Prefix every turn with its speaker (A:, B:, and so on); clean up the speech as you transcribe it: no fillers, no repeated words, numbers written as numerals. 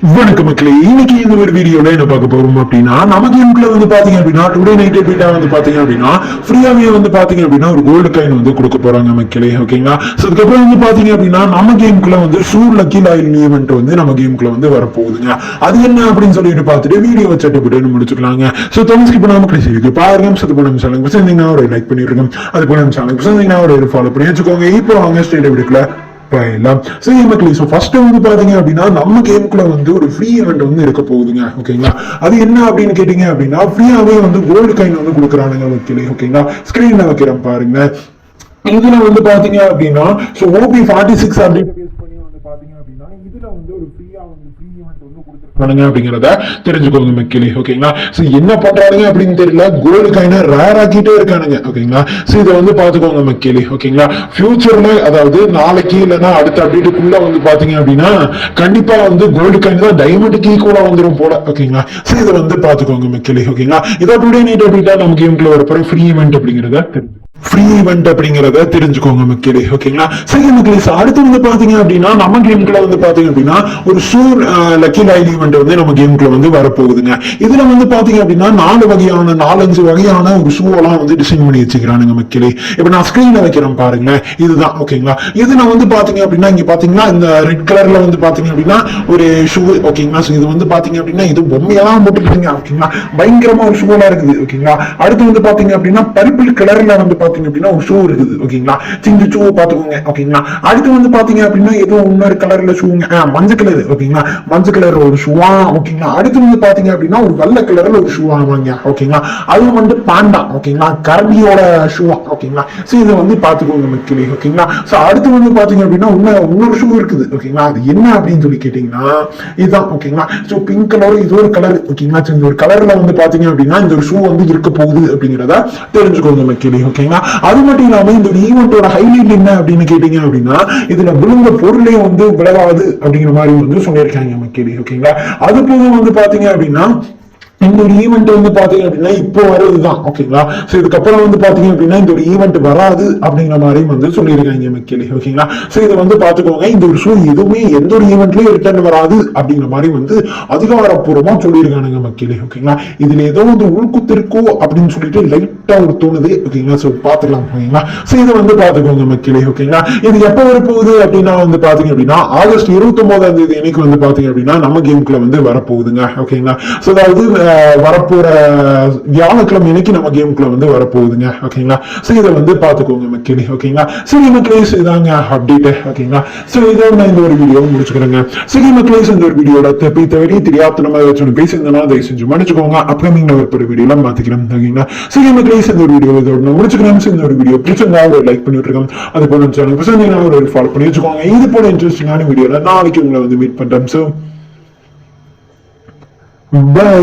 A: வணக்கம் மக்களே, இன்னைக்கு இந்த ஒரு வீடியோல என்ன பார்க்க போறோம் அப்படின்னா, நம்ம கேமுக்குள்ள வந்து பாத்தீங்க அப்படின்னா டுடே நைட் பீட்டா வந்து பாத்தீங்க அப்படின்னா ஃப்ரீயாவே வந்து பாத்தீங்க அப்படின்னா ஒரு கோல்டு காயின் வந்து கொடுக்க போறாங்க மக்களே. ஓகேங்களா? சோ அதுக்கப்புறம் வந்து பாத்தீங்க அப்படின்னா நம்ம கேமுக்குள்ள வந்து ஷூ லக்கி லாயில் ஈவென்ட் வந்து நம்ம கேமுக்குள்ள வந்து வரப்போகுதுங்க. அது என்ன அப்படின்னு சொல்லிட்டு பார்த்துட்டு வீடியோ சட்டப்பட்டு முடிச்சுக்கலாங்க. சோ தொடர்ந்து ஸ்கிப் பண்ணாம கடைசி வரைக்கும் பாருங்க. சோ இப்போ நம்ம சேனலுக்கு பிடிச்சிருந்தீங்கன்னா ஒரு லைக் பண்ணிருக்கோம். அது போல நம்ம சேனலுக்கு பிடிச்சிருந்தீங்கன்னா ஒரு ஃபாலோ பண்ணி வச்சுக்கோங்க. இப்போ வாங்க ஸ்ட்ரெயிட் வீடியோக்குள்ள போயிடலாம். ஃபர்ஸ்ட் வந்து பாத்தீங்க அப்படின்னா நம்ம கேமுக்குள்ள வந்து ஒரு ஃப்ரீ ஈவென்ட் வந்து இருக்க போகுதுங்க. ஓகேங்களா? அது என்ன அப்படின்னு கேட்டீங்க அப்படின்னா ஃப்ரீயாவே வந்து கோல்டு காயின் வந்து கொடுக்குறானுங்க மக்களே. ஓகேங்களா? ஸ்கிரீன்ல வைக்கிறேன் பாருங்க. இதுல வந்து பாத்தீங்க அப்படின்னா OP46 அப்படின்னு பேஸ் பண்ணி வந்து பாத்தீங்க அப்படின்னா இதுல வந்து ஒரு ஃப்ரீயா வந்து ஃப்ரீ ஈவென்ட் வந்து கொடுத்துருக்கானுங்க அப்படிங்கிறத தெரிஞ்சுக்கோங்க மக்களே. ஓகேங்களா? சோ என்ன பண்றானுங்க அப்படின்னு தெரியல, கோல்டு காயினை ரேர் ஆக்கிட்டே இருக்கானுங்க. ஓகேங்களா? சோ இதை வந்து பாத்துக்கோங்க மக்களே. ஓகேங்களா? ஃபியூச்சர்ல அதாவது நாளைக்கு இல்லைன்னா அடுத்த அப்டேட்டுக்குள்ள வந்து பாத்தீங்க அப்படின்னா கண்டிப்பா வந்து கோல்டு காயின் தான் டைமண்டுக்கு ஈக்குவலா வந்துடும் போல. ஓகேங்களா? சோ இதை வந்து பாத்துக்கோங்க மக்களே. ஓகேங்களா? இதை டுடே நைட் அப்படின்னா நம்ம கேமுக்குள்ள வரப்போற ஃப்ரீ ஈவென்ட் அப்படிங்கிறத ஃப்ரீ ஈவென்ட் அப்படிங்கறத தெரிஞ்சுக்கோங்க மக்களே. ஓகேங்களா? சரி மக்களே, அடுத்து வந்து பாத்தீங்க அப்படின்னா நம்ம கேமுக்குள்ள வந்து பாத்தீங்க அப்படின்னா ஒரு ஷூர் லக்கி லைல் ஈவென்ட் வந்து நம்ம கேமுக்குள்ள வந்து வரப்போகுதுங்க. இதுல வந்து பாத்தீங்க அப்படின்னா 4-5 வகையான ஒரு ஷூ எல்லாம் வந்து டிசைன் பண்ணி வச்சுக்கிறானுங்க மக்களே. இப்ப நான் ஸ்கிரீன்ல வைக்கிறேன் பாருங்க. இதுதான். ஓகேங்களா? இதுல வந்து பாத்தீங்க அப்படின்னா இங்க பாத்தீங்கன்னா இந்த ரெட் கலர்ல வந்து பாத்தீங்க அப்படின்னா ஒரு ஷூ. ஓகேங்களா? இது வந்து பாத்தீங்க அப்படின்னா இது பொம்மையெல்லாம் போட்டுக்கிறீங்க. ஓகேங்களா? பயங்கரமா ஒரு ஷூ எல்லாம் இருக்குது. ஓகேங்களா? அடுத்து வந்து பாத்தீங்க அப்படின்னா பர்பிள் கலர்ல வந்து அப்படின்னா ஒரு ஷூ இருக்குது. ஓகேங்களா? இந்த ஷூ பாத்துக்கோங்க. ஓகேங்களா? அடுத்து வந்து பாத்தீங்க அப்படின்னா ஏதோ இன்னொரு கலர்ல ஷூங்க, மஞ்சள் கலர். ஓகேங்களா? மஞ்சள் கலர் ஒரு ஷூவா. ஓகேங்களா? அடுத்து வந்து பாத்தீங்க அப்படின்னா ஒரு வெள்ளை கலர்ல ஒரு ஷூ வாங்குவாங்க. ஓகேங்களா? அது வந்து பாண்டா. ஓகேங்களா? கரடியோட ஷூவா. ஓகேங்களா? சோ இதை வந்து பாத்துக்கோங்க மக்களே. ஓகேங்களா? சோ அடுத்து வந்து பாத்தீங்க அப்படின்னா இன்னொரு ஷூ இருக்குது. ஓகேங்களா? அது என்ன அப்படின்னு சொல்லி கேட்டீங்கன்னா இதுதான். ஓகேங்களா? சோ பிங்க் கலர் இது ஒரு கலர். ஓகேங்களா? இந்த ஒரு கலர்ல வந்து பாத்தீங்க அப்படின்னா இந்த ஒரு ஷூ வந்து இருக்க போகுது அப்படிங்கிறத தெரிஞ்சுக்கோங்க மக்களே. ஓகேங்களா? அது மட்டும் இல்லாம இந்த ஈவெண்டோட ஹைலைட் என்ன அப்படின்னு கேட்டீங்க அப்படின்னா இதுல விழுந்த பொருளே வந்து விளையாது அப்படிங்கிற மாதிரி வந்து சொல்லியிருக்காங்க மக்களே. ஓகேங்களா? அது போக வந்து பாத்தீங்க அப்படின்னா இந்த ஒரு ஈவெண்ட் வந்து பாத்தீங்க அப்படின்னா இப்போ வருதுதான். ஓகேங்களா? சோ இதுக்கப்புறம் வந்து பாத்தீங்க அப்படின்னா இந்த ஒரு ஈவெண்ட் வராது அப்படிங்கிற மாதிரி வந்து சொல்லியிருக்காங்க மக்களே. ஓகேங்களா? சோ இதை வந்து பாத்துக்கோங்க. இந்த ஒரு ஷூ எதுவுமே எந்த ஒரு ஈவெண்ட்லயும் ரிட்டர்ன் வராது அப்படிங்கிற மாதிரி வந்து அதிகாரப்பூர்வமா சொல்லியிருக்கானுங்க மக்களே. ஓகேங்களா? இதுல ஏதோ வந்து உள்குத்து இருக்கோ அப்படின்னு சொல்லிட்டு லைட்டா ஒரு தோணுது. ஓகேங்களா? சோ பாத்துக்கலாம். ஓகேங்களா? சோ இதை வந்து பாத்துக்கோங்க மக்களே. ஓகேங்களா? இது எப்ப வரப்போகுது அப்படின்னா வந்து பாத்தீங்க அப்படின்னா ஆகஸ்ட் 29ஆம் தேதி இன்னைக்கு வந்து பாத்தீங்க அப்படின்னா நம்ம கேமுக்குள்ள வந்து வரப்போகுதுங்க. ஓகேங்களா? சோ அதாவது வரப்போற வியாழக்கிழமை இன்னைக்கு நம்ம கேமுக்குள்ள வந்து வரப்போகுதுங்க. ஓகேங்களா? சோ இதை வந்து பாத்துக்கோங்க மக்களே. ஓகேங்களா? சரி மக்களே, இதாங்க அப்டேட். ஓகேங்களா? சோ இதோட நான் இந்த ஒரு வீடியோ முடிச்சுக்கிறேங்க. சரி மக்களே, இந்த ஒரு வீடியோட தவிர தெரியாத நம்ம ஏதாச்சும் பேசியிருந்தோம்னா தயவு செஞ்சு மன்னிச்சுக்கோங்க. அப்கமிங்ல வரப்போற வீடியோல மாத்திக்கிறேன். ஓகேங்களா? சரி மக்களே, இந்த ஒரு வீடியோ இதோட நான் முடிச்சுக்கிறேன். இந்த ஒரு வீடியோ பிடிச்சிருந்தா ஒரு லைக் பண்ணிட்டு இருக்கோம். அது போல சேனல் ஒரு ஃபாலோ பண்ணி வச்சுக்கோங்க. இது போல இன்ட்ரெஸ்டிங்கான வீடியோல நாளைக்கு உங்களை வந்து மீட் பண்றேன். So by.